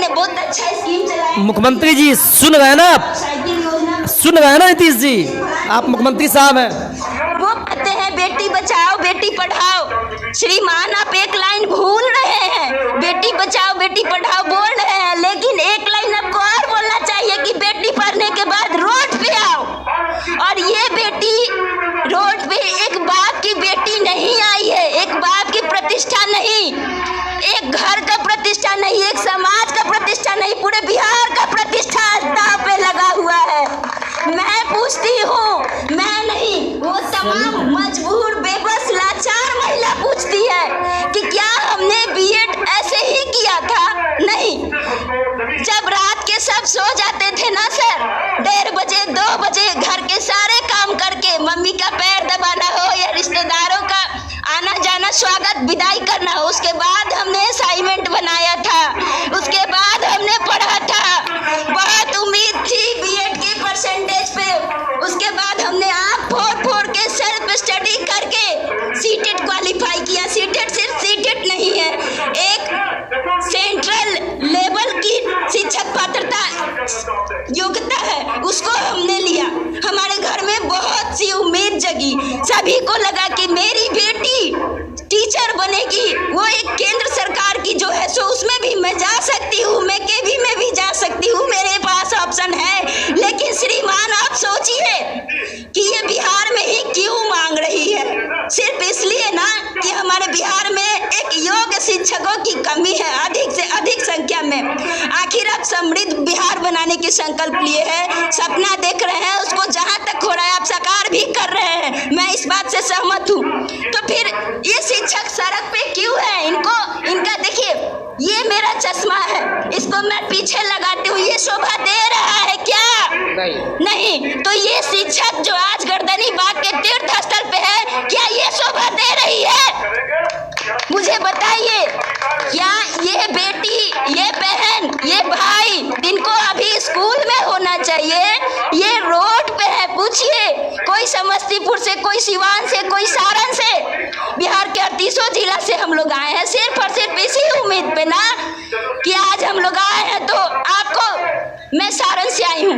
ने बहुत अच्छा स्कीम चलाया। मुख्यमंत्री जी सुन गए ना आप, साइकिल योजना सुन गए ना नीतीश जी, आप मुख्यमंत्री साहब हैं। वो कहते हैं बेटी बचाओ बेटी पढ़ाओ। श्रीमान आप एक लाइन भूल रहे हैं। बेटी बचाओ बेटी पढ़ाओ बोल रहे हैं, लेकिन एक लाइन आपको और बोलना चाहिए कि बेटी पढ़ने के बाद रोड पे आओ। और ये बेटी रोड पे एक बाप की बेटी नहीं आई है, एक बाप की प्रतिष्ठा नहीं, एक घर का प्रतिष्ठा नहीं, एक समाज का प्रतिष्ठा नहीं, पूरे बिहार का प्रतिष्ठा दांव पे लगा हुआ है। मैं पूछती हूँ, मैं नहीं, वो तमाम मजबूर बेबस लाचार महिला पूछती है कि क्या हमने बीएड ऐसे ही किया था? नहीं। जब रात के सब सो जाते थे ना सर, 1:30 बजे 2 बजे घर के सारे काम करके मम्मी का पैर दबाना हो या रिश्तेदारों का आना जाना स्वागत विदाई करना हो, उसके बाद हमने असाइनमेंट बनाया था, उसके बाद हमने पढ़ा था। बहुत उम्मीद थी बीएड की परसेंटेज पे, उसके बाद हमने आँख फोड़ के सेल्फ स्टडी करके सीटेट क्वालिफाई किया। सीटेट सिर्फ सीटेट नहीं है, एक सेंट्रल लेवल की शिक्षक पात्रता योग्यता है, उसको हमने लिया। हमारे घर में बहुत सी उम्मीद जगी, सभी को लगा कि मेरी बेटी टीचर बनेगी, वो एक केंद्र सरकार की जो है सो उसमें भी मैं जा सकती हूँ, मैं केवी में भी जा सकती हूँ, मेरे पास ऑप्शन है। लेकिन श्रीमान आप सोचिए कि ये बिहार में ही क्यों मांग रही है? सिर्फ इसलिए ना कि हमारे बिहार में एक योग्य शिक्षकों की कमी है अधिक से अधिक संख्या में। आखिर आप समृद्ध बिहार बनाने की संकल्प लिए हैं, सपना देख रहे हैं, उसको जहाँ तक हो रहा है आप साकार भी कर रहे हैं, मैं इस बात से सहमत हूँ। तो फिर ये शिक्षक सड़क पे क्यों है? इनका देखिए, ये मेरा चश्मा है, इसको मैं पीछे लगाती हूँ, ये शोभा दे रहा है क्या? नहीं। तो ये शिक्षक जो आज गर्दनी बाग के तीर्थ स्थल पे है, क्या ये शोभा दे रही है? मुझे बताइए, क्या ये बेटी, ये बहन, ये भाई जिनको अभी स्कूल में होना चाहिए, ये रोड पे है? पूछिए, कोई समस्तीपुर से, कोई सिवान से, कोई सारण से, बिहार के 38 जिला से हम लोग आए हैं सिर्फ और सिर्फ इसी उम्मीद पे ना कि आज हम लोग आए हैं। तो आपको, मैं सारण से आई हूँ,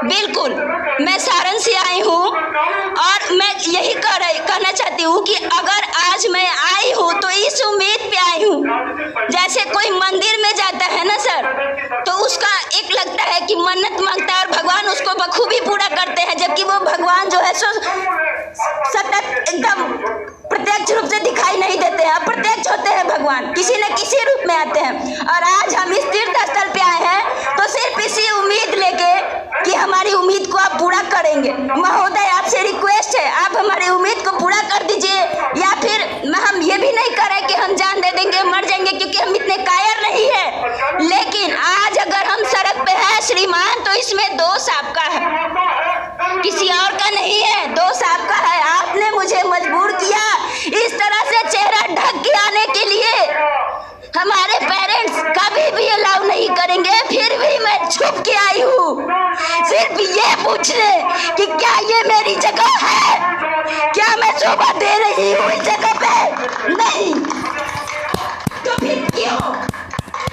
बिल्कुल मैं सारण से आई हूँ, और मैं यही कहना चाहती हूँ कि अगर आज मैं आई हूँ तो इस उम्मीद पे आई हूँ। जैसे कोई मंदिर में जाता है ना सर, तो उसका एक लगता है कि मन्नत मांगता है और भगवान उसको बखूबी पूरा करते हैं, जबकि वो भगवान जो है सो सतत एकदम प्रत्यक्ष रूप से दिखाई नहीं देते हैं, अप्रत्यक्ष होते हैं भगवान, किसी न किसी रूप में आते हैं। और आज हम इस तीर्थ स्थल पे आए हैं तो सिर्फ इसी उम्मीद लेके कि हमारी उम्मीद को आप पूरा करेंगे। महोदय आपसे रिक्वेस्ट है, आप हमारी उम्मीद को पूरा कर दीजिए, या फिर हम ये भी नहीं कर रहे कि हम जान दे देंगे, मर जाएंगे, क्योंकि हम इतने कायर नहीं है। लेकिन आज अगर हम सड़क पे हैं श्रीमान, तो इसमें दोष आपका है, किसी और का नहीं है, दोष आपका है। आपने मुझे मजबूर किया इस तरह से चेहरा ढक के आने के लिए। हमारे पेरेंट्स कभी भी अलाउ नहीं करेंगे, फिर भी मैं छुप के आई हूँ सिर्फ ये पूछने कि क्या ये मेरी जगह है, क्या मैं शोभा दे रही हूँ इस जगह पे? नहीं। तो फिर क्यों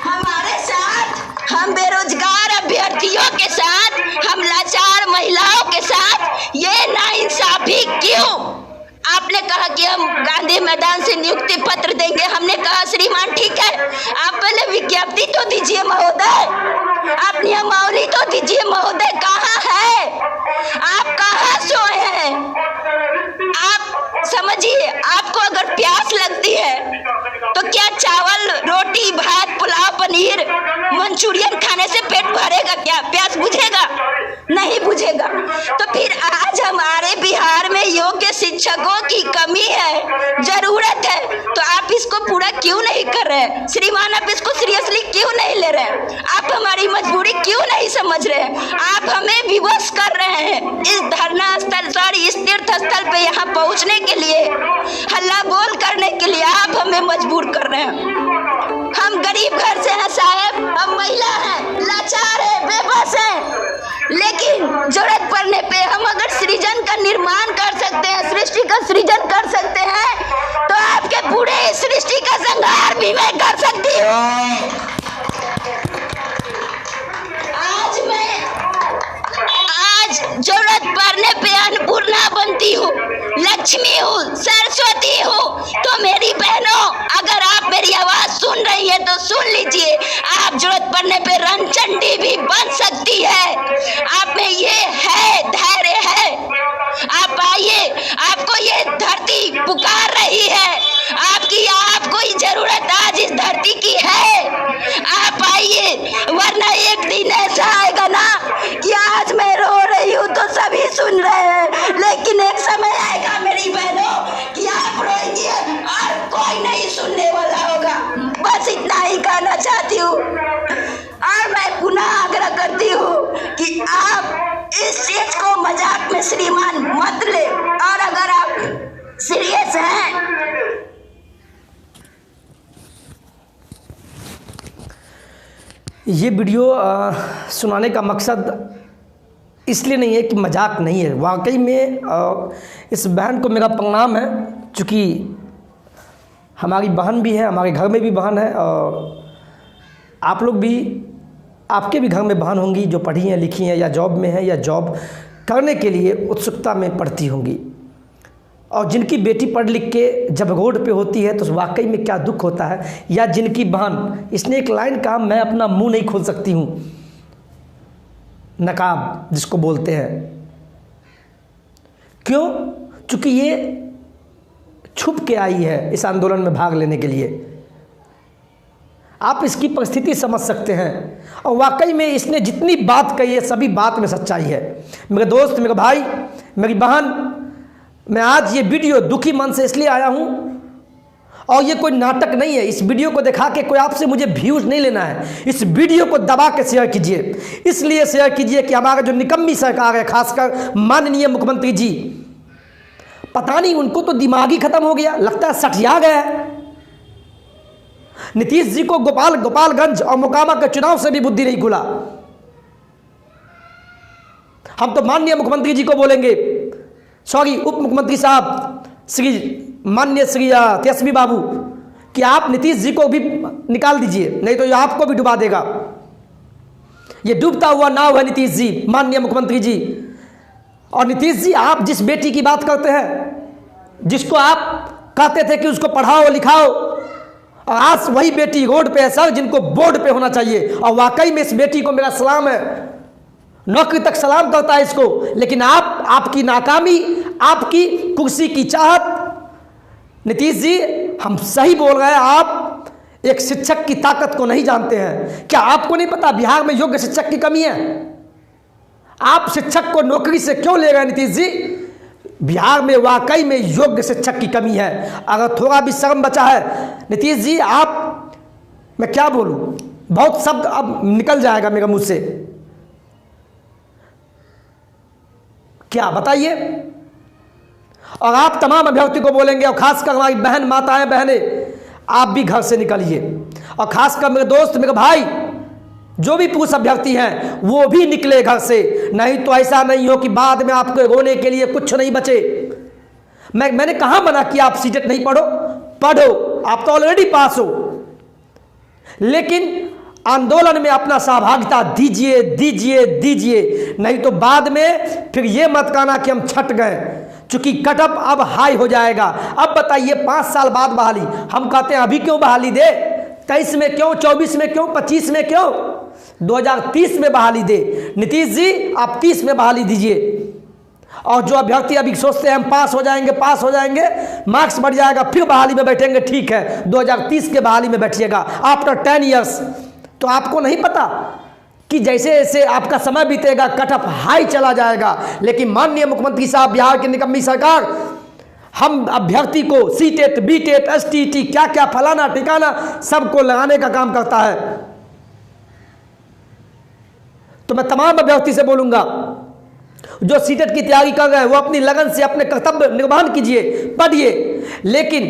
हमारे साथ, हम बेरोजगार अभ्यर्थियों के साथ, हम लाचार महिलाओं के साथ ये नाइंसाफी क्यों? आपने कहा कि हम गांधी मैदान से नियुक्ति पत्र देंगे, हमने कहा श्रीमान ठीक है, आप पहले विज्ञप्ति तो दीजिए महोदय, आप नियमावली तो दीजिए महोदय, कहाँ है? आप कहाँ सोए हैं? आप समझिए, आपको अगर प्यास लगती है तो क्या चावल, रोटी, भात, पुलाव, पनीर, मंचूरियन खाने से पेट भरेगा क्या? प्यास बुझेगा? नहीं बुझेगा। तो फिर आज हमारे बिहार में योग्य शिक्षकों की कमी है, जरूरत है, तो आप इसको पूरा क्यों नहीं कर रहे हैं? श्रीमान आप इसको सीरियसली क्यों नहीं ले रहे हैं? आप हमारी मजबूरी क्यों नहीं समझ रहे हैं? आप हमें विवश कर रहे हैं इस धरना स्थल, सॉरी इस तीर्थ स्थल पे यहाँ पहुँचने के लिए, हल्ला बोल करने के लिए आप हमें मजबूर कर रहे हैं। हम गरीब घर से हैं साहब, हम महिला हैं, लाचार है, बेबस हैं, लेकिन जरूरत पड़ने पे हम अगर सृजन का निर्माण कर सकते हैं, सृष्टि का सृजन कर सकते हैं, तो आपके पूरे सृष्टि का संहार भी मैं कर सकती हूँ। सुन लीजिए, आप जरूरत पड़ने पे रणचंडी भी बन सकती है। आप में ये है, धैर्य है। आप आइए, आपको ये धरती पुकार रही है, आपको ही जरूरत आज इस धरती की है। आप आइए, वरना एक दिन ऐसा आएगा ना कि आज मैं रो रही हूँ तो सभी सुन रहे हैं, लेकिन एक समय आएगा मेरी बहनों कि आप रोएंगी और कोई नहीं सुनने वाला होगा। बस इतना ही कहना चाहती हूँ और मैं पुनः आग्रह करती हूँ कि आप इस चीज को मजाक में श्रीमान मत ले, और अगर आप सीरियस हैं। ये वीडियो सुनाने का मकसद इसलिए नहीं है कि मजाक नहीं है, वाकई में इस बहन को मेरा प्रणाम है, चूँकि हमारी बहन भी है, हमारे घर में भी बहन है, और आप लोग भी, आपके भी घर में बहन होंगी जो पढ़ी हैं, लिखी हैं, या जॉब में हैं, या जॉब करने के लिए उत्सुकता में पढ़ती होंगी, और जिनकी बेटी पढ़ लिख के जब रोड पे होती है तो वाकई में क्या दुख होता है। या जिनकी बहन, इसने एक लाइन कहा, मैं अपना मुंह नहीं खोल सकती हूँ, नकाब जिसको बोलते हैं। क्यों? चूँकि ये छुप के आई है इस आंदोलन में भाग लेने के लिए। आप इसकी परिस्थिति समझ सकते हैं, और वाकई में इसने जितनी बात कही है सभी बात में सच्चाई है। मेरे दोस्त, मेरे भाई, मेरी बहन, मैं आज ये वीडियो दुखी मन से इसलिए आया हूँ, और ये कोई नाटक नहीं है। इस वीडियो को दिखा के कोई आपसे मुझे व्यूज़ नहीं लेना है। इस वीडियो को दबा के शेयर कीजिए, इसलिए शेयर कीजिए कि हमारा जो निकम्मी सरकार है, खासकर माननीय मुख्यमंत्री जी, पता नहीं उनको तो दिमाग ही खत्म हो गया, लगता है सठिया गया है। नीतीश जी को गोपालगंज और मोकामा के चुनाव से भी बुद्धि नहीं खुला। हम तो माननीय मुख्यमंत्री जी को बोलेंगे, सॉरी उप मुख्यमंत्री साहब माननीय श्री तेजस्वी बाबू, कि आप नीतीश जी को भी निकाल दीजिए, नहीं तो ये आपको भी डुबा देगा। ये डूबता हुआ नाव है नीतीश जी, माननीय मुख्यमंत्री जी। और नीतीश जी, आप जिस बेटी की बात करते हैं, जिसको आप कहते थे कि उसको पढ़ाओ लिखाओ, और आज वही बेटी रोड पे है सर, जिनको बोर्ड पे होना चाहिए। और वाकई में इस बेटी को मेरा सलाम है, नौकरी तक सलाम करता है इसको। लेकिन आपकी नाकामी, आपकी कुर्सी की चाहत, नीतीश जी हम सही बोल रहे हैं, आप एक शिक्षक की ताकत को नहीं जानते हैं। क्या आपको नहीं पता बिहार में योग्य शिक्षक की कमी है? आप शिक्षक को नौकरी से क्यों ले रहे हैं नीतीश जी? बिहार में वाकई में योग्य शिक्षक की कमी है। अगर थोड़ा भी शर्म बचा है नीतीश जी, आप, मैं क्या बोलूं, बहुत शब्द अब निकल जाएगा मेरे मुंह से, क्या बताइए। और आप तमाम अभ्यर्थी को बोलेंगे, और खासकर हमारी बहन माताएं बहनें, आप भी घर से निकलिए। और खासकर मेरे दोस्त, मेरे भाई, जो भी पुरुष अभ्यर्थी हैं वो भी निकले घर से, नहीं तो ऐसा नहीं हो कि बाद में आपको रोने के लिए कुछ नहीं बचे। मैंने कहाँ मना किया आप सीटेट नहीं पढ़ो, आप तो ऑलरेडी पास हो, लेकिन आंदोलन में अपना सहभागिता दीजिए दीजिए दीजिए, नहीं तो बाद में फिर ये मत कहना कि हम छट गए, चूंकि कटअप अब हाई हो जाएगा। अब बताइए 5 साल बाद बहाली, हम कहते हैं अभी क्यों बहाली दे, 23 में क्यों, 24 में क्यों, 25 में क्यों, 2030 में बहाली दे। नीतीश जी आप 30 में बहाली दीजिए। और जो अभ्यर्थी अभी सोचते हैं हम पास हो जाएंगे, मार्क्स बढ़ जाएगा, फिर बहाली में बैठेंगे, ठीक है 2030 के बहाली में बैठिएगा आफ्टर 10 ईयर्स। तो आपको नहीं पता कि जैसे जैसे आपका समय बीतेगा कटअप हाई चला जाएगा। लेकिन माननीय मुख्यमंत्री साहब, बिहार की निकम्मी सरकार, हम अभ्यर्थी को सीटेट, बीटेट, एसटीटी, क्या क्या फलाना ठिकाना सबको लगाने का काम करता है। तो मैं तमाम अभ्यर्थी से बोलूंगा, जो सीटेट की तैयारी कर रहे हैं वो अपनी लगन से अपने कर्तव्य निर्वहन कीजिए, पढ़िए। लेकिन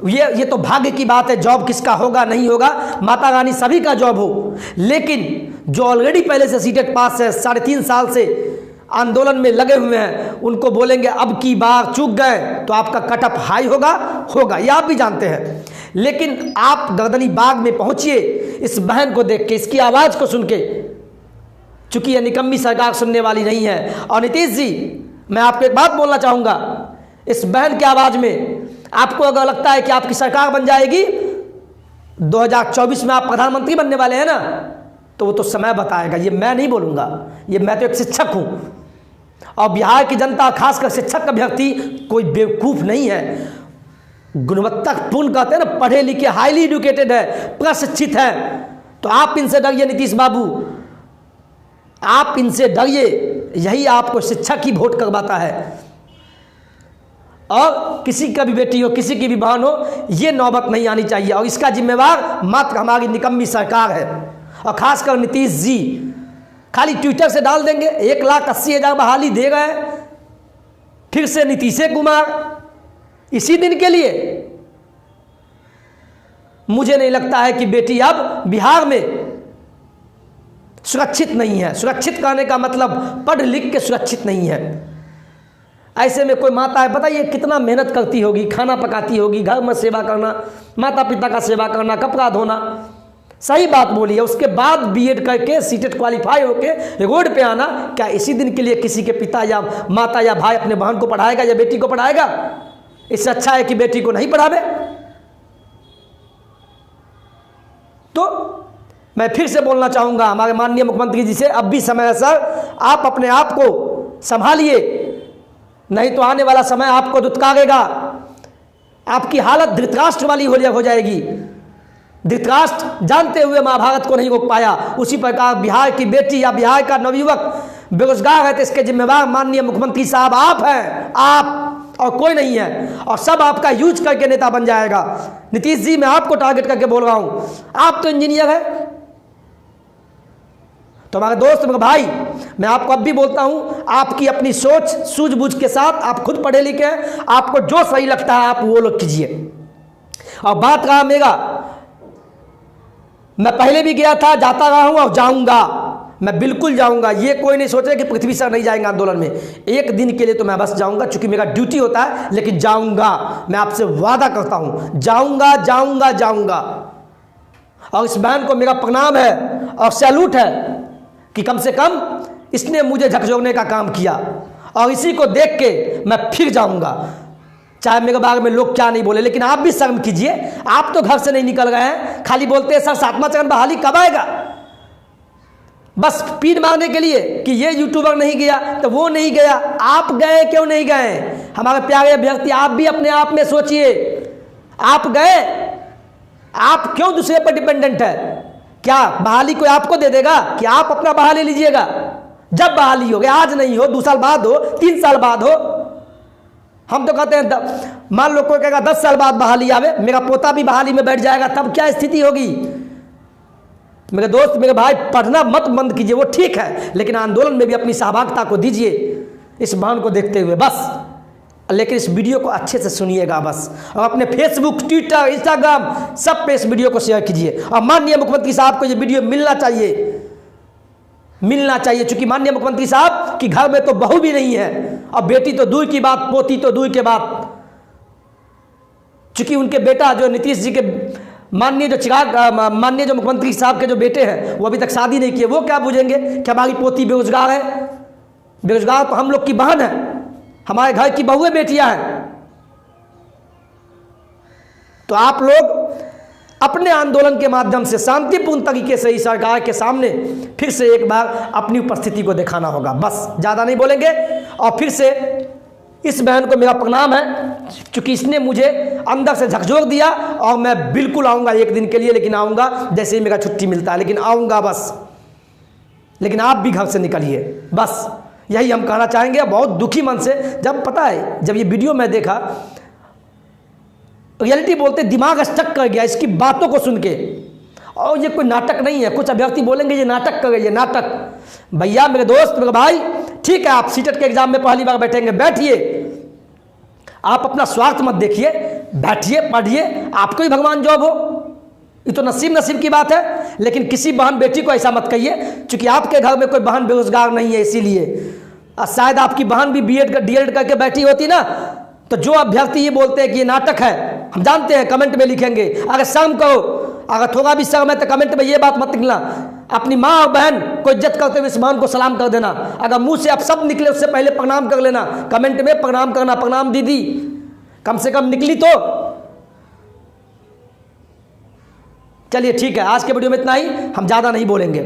ये तो भाग्य की बात है, जॉब किसका होगा नहीं होगा, माता रानी सभी का जॉब हो। लेकिन जो ऑलरेडी पहले से सीटेट पास है, 3.5 साल से आंदोलन में लगे हुए हैं, उनको बोलेंगे अब की बार चूक गए तो आपका कटअप हाई होगा, ये आप भी जानते हैं। लेकिन आप गर्दनी बाग में पहुंचिए इस बहन को देख के, इसकी आवाज़ को सुन के, चूंकि यह निकम्मी सरकार सुनने वाली नहीं है। और नीतीश जी, मैं आपको एक बात बोलना चाहूँगा, इस बहन की आवाज़ में आपको अगर लगता है कि आपकी सरकार बन जाएगी 2024 में आप प्रधानमंत्री बनने वाले हैं ना, तो वो तो समय बताएगा, ये मैं नहीं बोलूँगा। ये मैं तो एक शिक्षक हूँ, और बिहार की जनता खासकर शिक्षक अभ्यर्थी कोई बेवकूफ़ नहीं है, गुणवत्तापूर्ण कहते हैं ना, पढ़े लिखे हाईली एजुकेटेड है, प्रशिक्षित है। तो आप इनसे डरिए नीतीश बाबू, आप इनसे डरिए, यही आपको शिक्षक ही वोट करवाता है। और किसी का भी बेटी हो, किसी की भी बहन हो, ये नौबत नहीं आनी चाहिए, और इसका जिम्मेवार मात्र हमारी निकम्मी सरकार है, और खासकर नीतीश जी। खाली ट्विटर से डाल देंगे 1,80,000 बहाली दे गए, फिर से नीतीश कुमार इसी दिन के लिए। मुझे नहीं लगता है कि बेटी अब बिहार में सुरक्षित नहीं है। सुरक्षित कहने का मतलब पढ़ लिख के सुरक्षित नहीं है। ऐसे में कोई माता है, बताइए कितना मेहनत करती होगी, खाना पकाती होगी, घर में सेवा करना, माता पिता का सेवा करना, कपड़ा धोना, सही बात बोली है। उसके बाद बीएड करके सीटेट क्वालिफाई होके रोड पे आना, क्या इसी दिन के लिए किसी के पिता या माता या भाई अपने बहन को पढ़ाएगा या बेटी को पढ़ाएगा? इससे अच्छा है कि बेटी को नहीं पढ़ावे। तो मैं फिर से बोलना चाहूँगा हमारे माननीय मुख्यमंत्री जी से, अब भी समय है सर, आप अपने आप को संभालिए, नहीं तो आने वाला समय आपको दुत्कारेगा। आपकी हालत धृतराष्ट्र वाली हो जाएगी। धृतराष्ट्र जानते हुए महाभारत को नहीं रोक पाया, उसी प्रकार बिहार की बेटी या बिहार का नवयुवक बेरोजगार है, तो इसके जिम्मेवार माननीय मुख्यमंत्री साहब आप हैं, आप और कोई नहीं है, और सब आपका यूज करके नेता बन जाएगा। नीतीश जी, मैं आपको टारगेट करके बोल रहा हूं, आप तो इंजीनियर हैं, तो हमारे दोस्त मेरे भाई, मैं आपको अब भी बोलता हूं, आपकी अपनी सोच सूझबूझ के साथ, आप खुद पढ़े लिखे हैं, आपको जो सही लगता है आप वो लोग कीजिए। और बात रहा मेरा, मैं पहले भी गया था, जाता रहा हूं और जाऊंगा, मैं बिल्कुल जाऊंगा। ये कोई नहीं सोचे कि पृथ्वी सर नहीं जाएंगे आंदोलन में, एक दिन के लिए तो मैं बस जाऊंगा, चूंकि मेरा ड्यूटी होता है, लेकिन जाऊंगा, मैं आपसे वादा करता हूं, जाऊंगा जाऊंगा जाऊंगा। और इस बहन को मेरा प्रणाम है और सैल्यूट है कि कम से कम इसने मुझे झकझोरने का काम किया, और इसी को देख के मैं फिर जाऊंगा, चाहे मेरे बारे में लोग क्या नहीं बोले। लेकिन आप भी शर्म कीजिए, आप तो घर से नहीं निकल गए हैं, खाली बोलते हैं सर 7वां चरण बहाली कब आएगा, बस पीट मारने के लिए कि ये यूट्यूबर नहीं गया तो वो नहीं गया। आप गए क्यों नहीं गए? हमारे प्यारे अभ्यर्थी, आप भी अपने आप में सोचिए, आप गए, आप क्यों दूसरे पर डिपेंडेंट है? क्या बहाली कोई आपको दे देगा कि आप अपना बहाली लीजिएगा? जब बहाली हो गया, आज नहीं हो, 2 साल बाद हो, 3 साल बाद हो, हम तो कहते हैं मान लो कोई कहेगा 10 साल बाद बहाली आवे, मेरा पोता भी बहाली में बैठ जाएगा, तब क्या स्थिति होगी? मेरे दोस्त, मेरे भाई, पढ़ना मत बंद कीजिए, वो ठीक है, लेकिन आंदोलन में भी अपनी सहभागिता को दीजिए इस बहन को देखते हुए बस। लेकिन इस वीडियो को अच्छे से सुनिएगा बस, और अपने फेसबुक, ट्विटर, इंस्टाग्राम सब पे इस वीडियो को शेयर कीजिए। और माननीय मुख्यमंत्री साहब को ये वीडियो मिलना चाहिए, चूंकि माननीय मुख्यमंत्री साहब की घर में तो बहू भी नहीं है, और बेटी तो दूर की बात, पोती तो दूर के बात, चूंकि उनके बेटा जो नीतीश जी के माननीय जो मुख्यमंत्री साहब के जो बेटे हैं वो अभी तक शादी नहीं किए, वो क्या बुझेंगे कि हमारी पोती बेरोजगार है? बेरोजगार तो हम लोग की बहन है, हमारे घर की बहुएं बेटियां हैं। तो आप लोग अपने आंदोलन के माध्यम से शांतिपूर्ण तरीके से इस सरकार के सामने फिर से एक बार अपनी उपस्थिति को दिखाना होगा, बस ज़्यादा नहीं बोलेंगे। और फिर से इस बहन को मेरा प्रणाम है, क्योंकि इसने मुझे अंदर से झकझोर दिया, और मैं बिल्कुल आऊँगा एक दिन के लिए, लेकिन आऊँगा जैसे ही मेरा छुट्टी मिलता है, लेकिन आऊँगा बस। लेकिन आप भी घर से निकलिए, बस यही हम कहना चाहेंगे। बहुत दुखी मन से, जब पता है, जब ये वीडियो मैं देखा, रियलिटी बोलते दिमाग स्टक कर गया इसकी बातों को सुन के। और ये कोई नाटक नहीं है, कुछ अभ्यर्थी बोलेंगे ये नाटक कर रही है, नाटक। भैया, मेरे दोस्त, मेरे भाई, ठीक है, आप सीटेट के एग्जाम में पहली बार बैठेंगे, बैठिए, आप अपना स्वार्थ मत देखिए, बैठिए, पढ़िए, आपको ही भगवान जॉब हो, ये तो नसीब की बात है। लेकिन किसी बहन बेटी को ऐसा मत कहिए, क्योंकि आपके घर में कोई बहन बेरोजगार नहीं है, इसीलिए। शायद आपकी बहन भी बीएड डीएड करके बैठी होती ना, तो जो अभ्यर्थी ये बोलते हैं कि ये नाटक है, हम जानते हैं, कमेंट में लिखेंगे। अगर शर्म करो, अगर थोड़ा भी शर्म है तो कमेंट में ये बात मत निकलना, अपनी माँ और बहन को इज्जत करते हुए इस बहन को सलाम कर देना। अगर मुंह से आप सब निकले उससे पहले प्रणाम कर लेना, कमेंट में प्रणाम करना, प्रणाम दीदी, कम से कम निकली तो। चलिए ठीक है, आज के वीडियो में इतना ही, हम ज़्यादा नहीं बोलेंगे।